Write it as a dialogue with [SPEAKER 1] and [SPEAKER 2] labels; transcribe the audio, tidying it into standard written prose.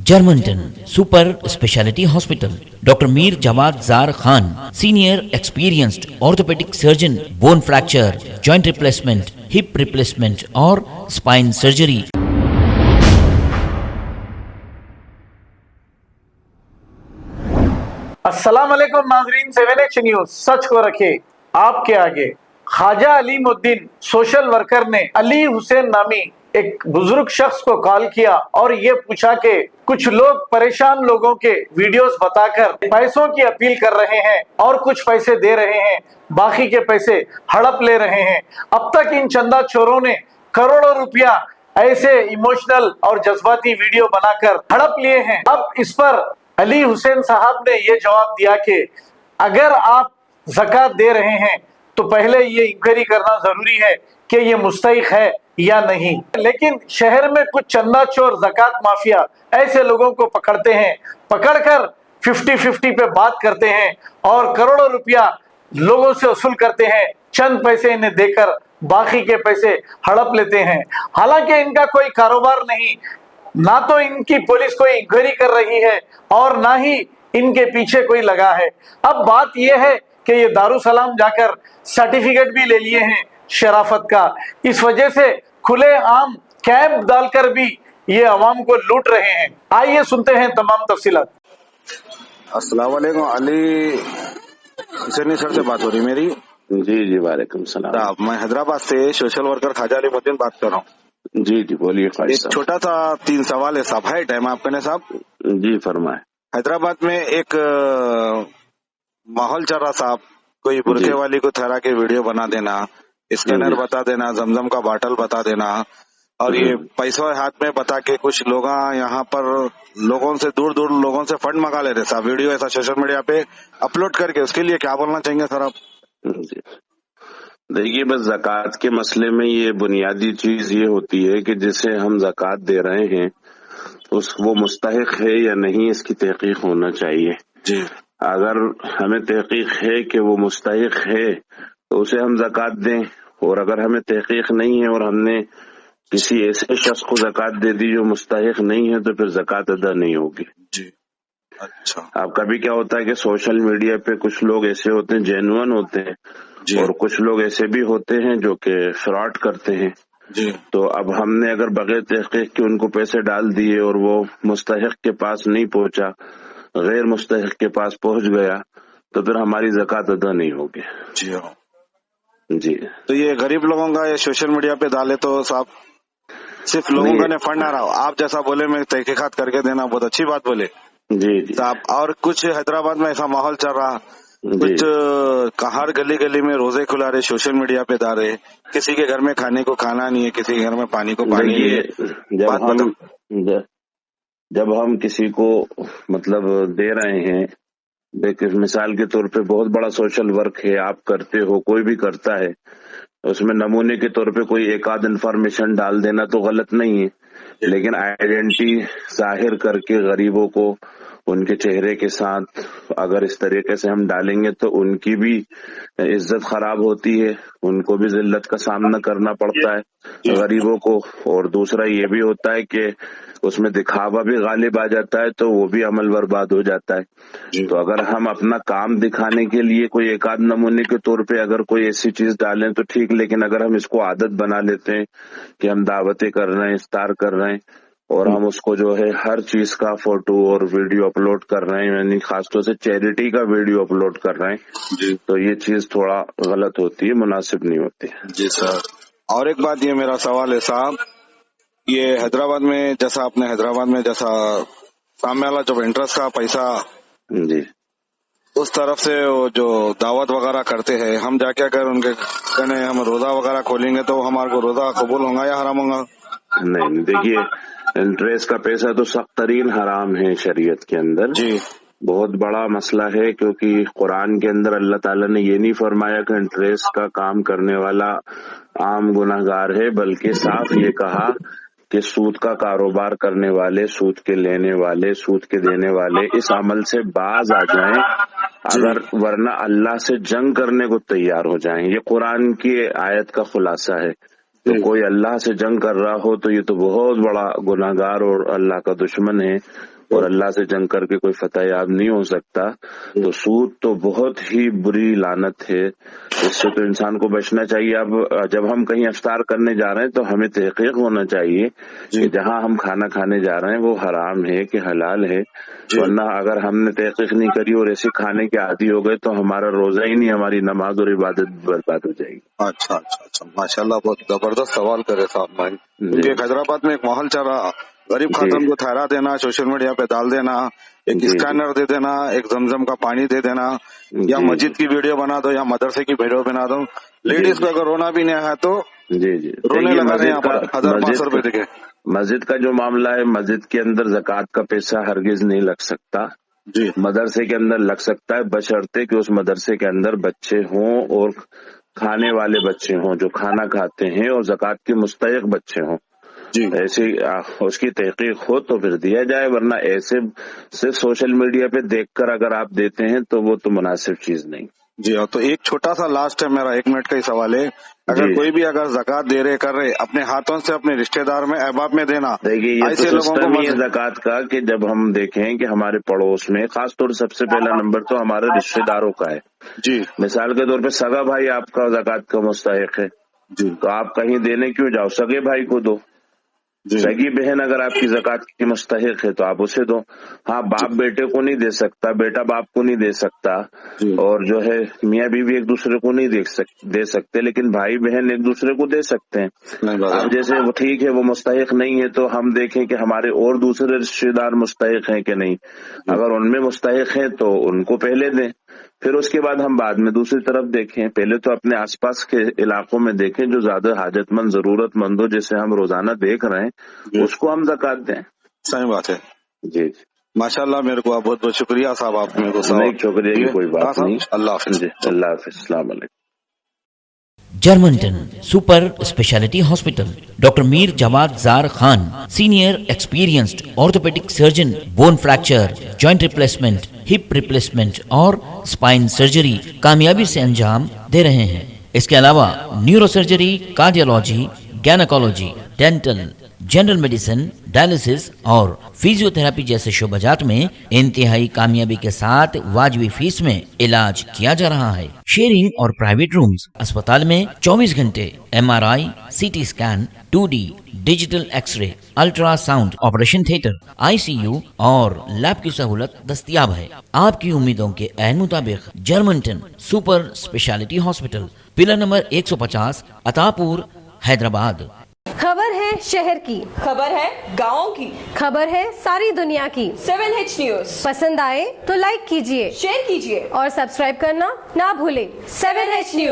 [SPEAKER 1] Germantown Super Speciality Hospital. Dr. Mir Jawad Zar Khan, Senior Experienced Orthopedic Surgeon, Bone Fracture, Joint Replacement, Hip Replacement or Spine Surgery.
[SPEAKER 2] अस्सलाम वालेकुम नाजरीन, 7H news सच को रखे आपके आगे। Khwaja Alimuddin social worker ने अली हुसैन नामी एक बुजुर्ग शख्स को कॉल किया और ये पूछा कि कुछ लोग परेशान लोगों के वीडियोस बताकर पैसों की अपील कर रहे हैं और कुछ पैसे दे रहे हैं, बाकी के पैसे हड़प ले रहे हैं। अब तक इन चंदा चोरों ने करोड़ों रुपया ऐसे इमोशनल और जज्बाती वीडियो बनाकर हड़प लिए हैं। अब इस पर अली हुसैन साहब ने ये जवाब दिया कि अगर आप ज़कात दे रहे हैं तो पहले ये इंक्वायरी करना जरूरी है कि ये मुस्तहिक है या नहीं। लेकिन शहर में कुछ चंदा चोर ज़कात माफिया ऐसे लोगों को पकड़ते हैं, पकड़कर 50-50 पे बात करते हैं और करोड़ों रुपया लोगों से वसूल करते हैं। चंद पैसे इन्हें देकर बाकी के पैसे हड़प लेते हैं। हालांकि इनका कोई कारोबार नहीं, ना तो इनकी पुलिस कोई इंक्वायरी कर रही है और ना ही इनके पीछे कोई लगा है। अब बात यह है कि ये दारुसलाम जाकर सर्टिफिकेट भी ले लिए हैं शराफत का। इस वजह से खुले आम कैंप डालकर भी ये अवाम को लूट रहे हैं। आइए सुनते हैं तमाम तफसीलात।
[SPEAKER 3] अस्सलाम वालेकुम, अली हुसैनी सर से बात हो रही मेरी?
[SPEAKER 4] जी जी, वालेकुम सलाम।
[SPEAKER 3] साहब, मैं हैदराबाद से सोशल वर्कर ख्वाजा अलीमुद्दीन बात कर रहा हूँ।
[SPEAKER 4] जी जी, बोलिए ख्वाजा
[SPEAKER 3] एक
[SPEAKER 4] साहब।
[SPEAKER 3] छोटा सा 3 सवाल है साहब, है टाइम आपके ने साहब?
[SPEAKER 4] जी फरमाए।
[SPEAKER 3] हैदराबाद में एक माहौल चल रहा साहब, कोई बुरके
[SPEAKER 4] जी।
[SPEAKER 3] वाली को ठहरा के वीडियो बना देना, स्कैनर
[SPEAKER 4] जी।
[SPEAKER 3] बता देना, जमजम का बाटल बता देना और ये पैसों हाथ में बता के कुछ लोग यहाँ पर लोगों से दूर दूर लोगों से फंड मंगा ले रहे साहब, वीडियो ऐसा सोशल मीडिया पे अपलोड करके। उसके लिए क्या बोलना चाहेंगे सर आप?
[SPEAKER 4] जी। देखिए, बस ज़कात के मसले में ये बुनियादी चीज ये होती है कि जिसे हम ज़कात दे रहे हैं वो मुस्तहिक है या नहीं, इसकी तहकीक होना चाहिए।
[SPEAKER 3] जी।
[SPEAKER 4] अगर हमें तहकीक है कि वो मुस्तहिक है तो उसे हम ज़कात दें, और अगर हमें तहकीक नहीं है और हमने किसी ऐसे शख्स को ज़कात दे दी जो मुस्तहिक नहीं है तो फिर ज़कात अदा नहीं होगी।
[SPEAKER 3] जी। अच्छा।
[SPEAKER 4] अब कभी क्या होता है कि सोशल मीडिया पे कुछ लोग ऐसे होते हैं, जेन्युइन होते हैं,
[SPEAKER 3] जी।
[SPEAKER 4] और कुछ लोग ऐसे भी होते हैं जो कि फ्रॉड करते हैं।
[SPEAKER 3] जी।
[SPEAKER 4] तो अब हमने अगर बगैर तहकीक के उनको पैसे डाल दिए और वो मुस्तहिक के पास नहीं पहुंचा, गैर मुस्तहिक के पास पहुंच गया, तो फिर हमारी ज़कात अदा नहीं होगी।
[SPEAKER 3] जी हाँ।
[SPEAKER 4] जी।
[SPEAKER 3] तो ये गरीब लोगों का ये सोशल मीडिया पे डाले तो साहब सिर्फ लोगों का ने फंड आ रहा हो। आप जैसा बोले मैं तहकीकात करके देना, बहुत अच्छी बात बोले
[SPEAKER 4] जी जी
[SPEAKER 3] साहब। और कुछ हैदराबाद में ऐसा माहौल चल रहा,
[SPEAKER 4] जी।
[SPEAKER 3] कुछ हर गली गली में रोजे खुला रहे, सोशल मीडिया पे डाल रहे, किसी के घर में खाने को खाना नहीं है, किसी के घर में पानी को पानी नहीं है।
[SPEAKER 4] देखिए, जब हम किसी को मतलब दे रहे हैं, देखिए मिसाल के तौर पे बहुत बड़ा सोशल वर्क है, आप करते हो, कोई भी करता है, उसमें नमूने के तौर पे कोई एक आध इन्फॉर्मेशन डाल देना तो गलत नहीं है, लेकिन आइडेंटिटी जाहिर करके गरीबों को उनके चेहरे के साथ अगर इस तरीके से हम डालेंगे तो उनकी भी इज्जत खराब होती है, उनको भी जिल्लत का सामना करना पड़ता है गरीबों को। और दूसरा ये भी होता है कि उसमें दिखावा भी गालिब आ जाता है, तो वो भी अमल बर्बाद हो जाता है। तो अगर हम अपना काम दिखाने के लिए कोई एक आध नमूने के तौर पे अगर कोई ऐसी चीज डालें तो ठीक, लेकिन अगर हम इसको आदत बना लेते हैं कि हम दावतें कर रहे हैं, इफ्तार कर रहे हैं, और हम उसको जो है हर चीज का फोटो और वीडियो अपलोड कर रहे हैं, यानी खासतौर से चैरिटी का वीडियो अपलोड कर रहे हैं, तो ये चीज थोड़ा गलत होती है, मुनासिब नहीं होती है।
[SPEAKER 3] जी सर। और एक बात ये मेरा सवाल है साहब, ये हैदराबाद में जैसा आपने हैदराबाद में जैसा सामने वाला जब इंटरेस्ट का पैसा
[SPEAKER 4] जी
[SPEAKER 3] उस तरफ से वो जो दावत वगैरह करते हैं, हम जाके अगर उनके कहने हम रोजा वगैरह खोलेंगे तो हमारे को रोजा कबूल होगा या हराम होगा?
[SPEAKER 4] नहीं, देखिए इंटरेस्ट का पैसा तो सख्त तरीन हराम है शरीयत के अंदर।
[SPEAKER 3] जी।
[SPEAKER 4] बहुत बड़ा मसला है, क्योंकि कुरान के अंदर अल्लाह ताला ने ये नहीं फरमाया कि इंटरेस्ट का काम करने वाला आम गुनाहगार है, बल्कि साफ ये कहा कि सूद का कारोबार करने वाले, सूद के लेने वाले, सूद के देने वाले इस अमल से बाज आ जाएं, अगर वरना अल्लाह से जंग करने को तैयार हो जाएं। ये कुरान की आयत का खुलासा है। तो कोई अल्लाह से जंग कर रहा हो तो ये तो बहुत बड़ा गुनाहगार और अल्लाह का दुश्मन है, और अल्लाह से जंग करके कोई फतह याब नहीं हो सकता। तो सूद तो बहुत ही बुरी लानत है, इससे तो इंसान को बचना चाहिए। अब जब हम कहीं इफ्तार करने जा रहे हैं तो हमें तहकीक होना चाहिए कि जहां हम खाना खाने जा रहे हैं वो हराम है कि हलाल है, वरना अगर हमने तहकीक नहीं करी और ऐसे खाने के आदी हो गए तो हमारा रोजा ही नहीं, हमारी नमाज और इबादत बर्बाद हो जाएगी।
[SPEAKER 3] अच्छा अच्छा अच्छा, माशाल्लाह, बहुत जबरदस्त सवाल करे साहब भाई। क्योंकि हैदराबाद में एक माहौल चल रहा, गरीब खातन को ठहरा देना, सोशल मीडिया पे डाल देना, एक स्कैनर दे देना, एक जमजम का पानी दे देना, या मस्जिद की वीडियो बना दो या मदरसे की वीडियो बना दो। लेडीज को अगर रोना भी नहीं है तो
[SPEAKER 4] जी
[SPEAKER 3] रोने लगा रहे हैं यहाँ पर 1500 रुपए देके।
[SPEAKER 4] मस्जिद का जो मामला है, मस्जिद के अंदर ज़कात का पैसा हरगिज नहीं लग सकता
[SPEAKER 3] जी।
[SPEAKER 4] मदरसे के अंदर लग सकता है, बशर्ते कि उस मदरसे के अंदर बच्चे हों और खाने वाले बच्चे हों जो खाना खाते हैं और ज़कात के मुस्तहिक बच्चे हों
[SPEAKER 3] जी।
[SPEAKER 4] ऐसी उसकी तहकीक हो तो फिर दिया जाए, वरना ऐसे सिर्फ सोशल मीडिया पे देखकर अगर आप देते हैं तो वो तो मुनासिब चीज नहीं।
[SPEAKER 3] जी हाँ, तो एक छोटा सा लास्ट है मेरा 1 मिनट का ही सवाल है, अगर कोई भी अगर ज़कात दे रहे कर रहे अपने हाथों से अपने रिश्तेदार में अहबाब में देना,
[SPEAKER 4] देखिए ये
[SPEAKER 3] ऐसे
[SPEAKER 4] तो
[SPEAKER 3] लोगों
[SPEAKER 4] सिस्टम
[SPEAKER 3] को
[SPEAKER 4] ही है ज़कात का कि जब हम देखें कि हमारे पड़ोस में खासतौर से सबसे पहला नंबर तो हमारे रिश्तेदारों का है
[SPEAKER 3] जी।
[SPEAKER 4] मिसाल के तौर पे सगा भाई आपका ज़कात का मुस्तहिक है
[SPEAKER 3] जी
[SPEAKER 4] तो आप कहीं देने क्यों जाओ, सगे भाई को दो।
[SPEAKER 3] जी
[SPEAKER 4] सगी बहन अगर आपकी ज़कात की मुस्तहिक है तो आप उसे दो। हाँ, बाप बेटे को नहीं दे सकता, बेटा बाप को नहीं दे सकता, और जो है मियाँ बीवी एक दूसरे को नहीं दे सकते, लेकिन भाई बहन एक दूसरे को दे सकते हैं। अब जैसे वो ठीक है वो मुस्तहिक नहीं है तो हम देखें कि हमारे और दूसरे रिश्तेदार मुस्तहिक हैं कि नहीं, अगर उनमें मुस्तहिक है तो उनको पहले दें, फिर उसके बाद हम बाद में दूसरी तरफ देखें। पहले तो अपने आसपास के इलाकों में देखें जो ज्यादा हाजतमंद जरूरतमंद हो, जैसे हम रोजाना देख रहे हैं, उसको हम ज़कात दें।
[SPEAKER 3] सही बात है
[SPEAKER 4] जी
[SPEAKER 3] माशाल्लाह, मेरे को बहुत बहुत शुक्रिया साहब, आप मेरे को
[SPEAKER 4] नहीं, शुक्रिया की कोई बात नहीं।
[SPEAKER 3] अल्लाह हाफिज।
[SPEAKER 4] अल्लाह हाफिज, अस्सलाम वालेकुम।
[SPEAKER 1] जर्मनटन super speciality hospital, doctor Mir Jamat Zar Khan, senior experienced orthopaedic surgeon, bone fracture, joint replacement, hip replacement और स्पाइन सर्जरी कामयाबी से अंजाम दे रहे हैं। इसके अलावा neuro surgery, cardiology, gynaecology, dental, general medicine, dialysis और फिजियोथेरेपी जैसे शोबाजात में इंतहाई कामयाबी के साथ वाजबी फीस में इलाज किया जा रहा है। शेयरिंग और प्राइवेट रूम्स, अस्पताल में 24 घंटे MRI, CT scan, 2D digital x-ray, ultrasound, operation theatre, ICU और लैब की सहूलत दस्तयाब है। आपकी उम्मीदों के ऐन मुताबिक Germanten super speciality hospital, pillar number 150, Attapur, Hyderabad.
[SPEAKER 5] खबर है शहर की,
[SPEAKER 6] खबर है गाँव की,
[SPEAKER 5] खबर है सारी दुनिया की।
[SPEAKER 6] 7H न्यूज
[SPEAKER 5] पसंद आए तो लाइक कीजिए,
[SPEAKER 6] शेयर कीजिए
[SPEAKER 5] और सब्सक्राइब करना ना भूलें।
[SPEAKER 6] 7H news.